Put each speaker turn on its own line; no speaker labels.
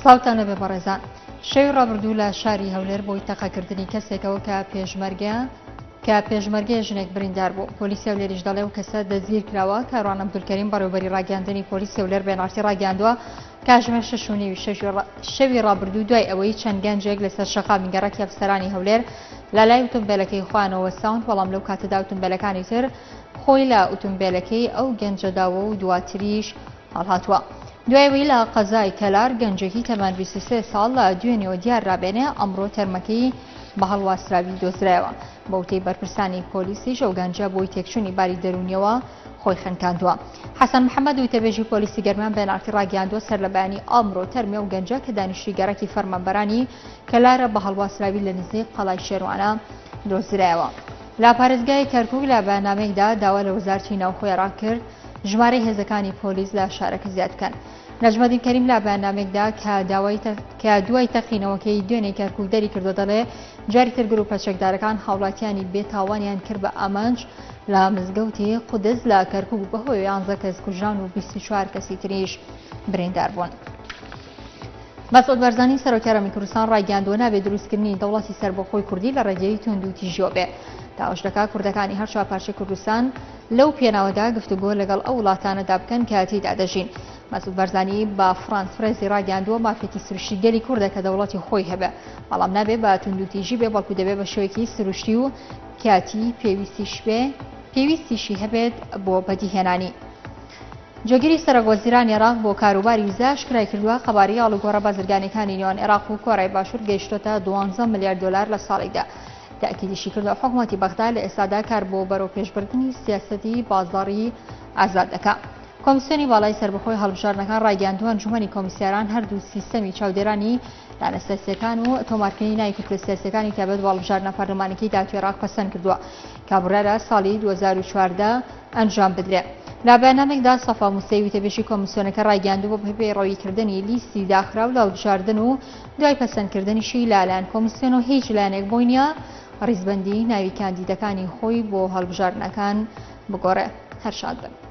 سڵاوتان لەبێ بەڕێزان. شەوی ڕابردوو لە شاری هەولێر بۆی تەقەکردنی کەسێکەوە کە پێشمەرگەی ژنێک بریندار بوو. پۆلیسی هەولێریش دەڵێ و کەسە دەستگیر کراوە. کاروان عەبدولکەریم بەڕێوەبەری ڕاگەاندنی پۆلیسی هەولێر بێناڵتی ڕاگەاندووە کاتژمێر 6:30 شەوی ڕابردوو دوای ئەوەی چەند گەنجێک لەسەر شەقامی گەڕەکی ئەفسەرانی هەولێر لە لای ئۆتۆمبیلەکەی خوانەوە ساوند، بەڵام لەو کاتەدا ئۆتۆمبیلەکانی تر خۆی لە ئۆتۆمبیلەکەی ئەو گەنجەداوە و دواتریش هەڵهاتووە. دوایەوەی لە قەزای کەلار گەنجێکی تەمەن 23 ساڵ لە دوێنێەوە دیار رابێنێ ئەمڕۆ تەرمەکەی بە هەڵواسراوی دۆزرایەوە. بەوتەی بەرپرسانی پۆلیسیش ئەو گەنجە بۆی تێکچوونی باری دەرونیەوە خۆی خەنکاندووە. حەسەن محەممەد وتەبێژی پۆلیسی گەرمان بەناڵتی ڕاگەاندووە سەر لە بەیانی ئەمڕۆ تەرمێ و گەنجە کە دانیشتوی فەرمانبەرانی کەلارە بە هەڵواسراوی لە نزیک قەڵای شێروانە دۆزرایەوە. لا پارێزگای کەرکووک لە بەیاننامەیەکدا داوا لە وەزارەتی ناوخۆی عێراق کرد ژمارەی هێزەکانی پۆلیس لە شارەکە زیاد بکەن. نەجمەدین کەریم لە بەیاننامەیەکدا کە دوای تەقینەوەکەی دوێنێ کەرکووک دەری کردو دەڵێ جاری تر گروپە چەکدارەکان هاوڵاتیانی بێتاوانیان کرد بە ئامانج لە مزگەوتی قودس لە کەرکووک بەهۆی 11 کەس کوژران و 24 کەسی تریش بریندار بوون. مەسعود بەرزانی سەرۆکیارەمی کوردستان ڕاگەاندووە نابێت دروستکردنی دەوڵەتی سەربەخۆی کوردی لە ڕێگەی تونند و تیژۆ بێ. داواش دەکات کوردەکانی هەر چوارپارچەی کوردستان لەو پێناوەدا گفتوگۆ لەگەڵ ئەو وڵاتانەدا بکەن کە تێیدا دەژین. مەسعود بەرزانی بە فرانس فرێزی ڕاگەاندووە مافێکی سروشتی گەلی کوردە کە دەوڵەتی خۆی هەبێ، بەڵام نابێت بە تونند و تیژی بێ، بەڵکو دەبێت بە شێوەیەکی سروشتی و کاتی پێویستیشی هەبێت بۆ بەدیهێنانی. جۆگیری سەرۆکوەزیرانی عێراق بۆ کاروباری ویزا شکرای کردووە قەبارەی ئاڵوگۆڕە بازرگانیەکانی نێوان عێراق و کۆڕای باشوور گەیشتۆتە 12 ملیار دلار لە ساڵێکدا. تاکیدیشی کردووە حکوومەتی بەغدا لە ئێستادا کار بۆ بەرەو پێشبردننی سیاسەتی بازاڕی ئازاد دەکات. کۆمیسیۆنی باڵای سەربەخۆی هەڵبژاردنەکان ڕاگەاندووە ئەنجومەنی کۆمیسیاران هەردوو سیستەمی چاودێرانی دانەسەرسیەکان و تۆمارکردنی ناوی کتلە سیاسیەکانی تایبەت بە هەڵبژاردنە پەرلەمانیەکەی داهاتووی عێراق پەسەند کردووە کە بڕیارە ساڵی 2014 ئەنجام بدرێت. لە بەیاننامێکدا سەفا موسەی وتەبێژی کۆمیسیۆنەکە ڕاگەاندووە بە پێی ڕەویکردنی لیستی داخراو لە هەڵبژاردن و دوای پەسەندکردنیشی لالایەن کۆمیسیۆن و هیچ لایەنێک بۆی نییە ڕیزبەندی ناوی کاندیدەکانی خۆی بۆ هەڵبژاردنەکان بگۆڕێت. هەر شاد بن.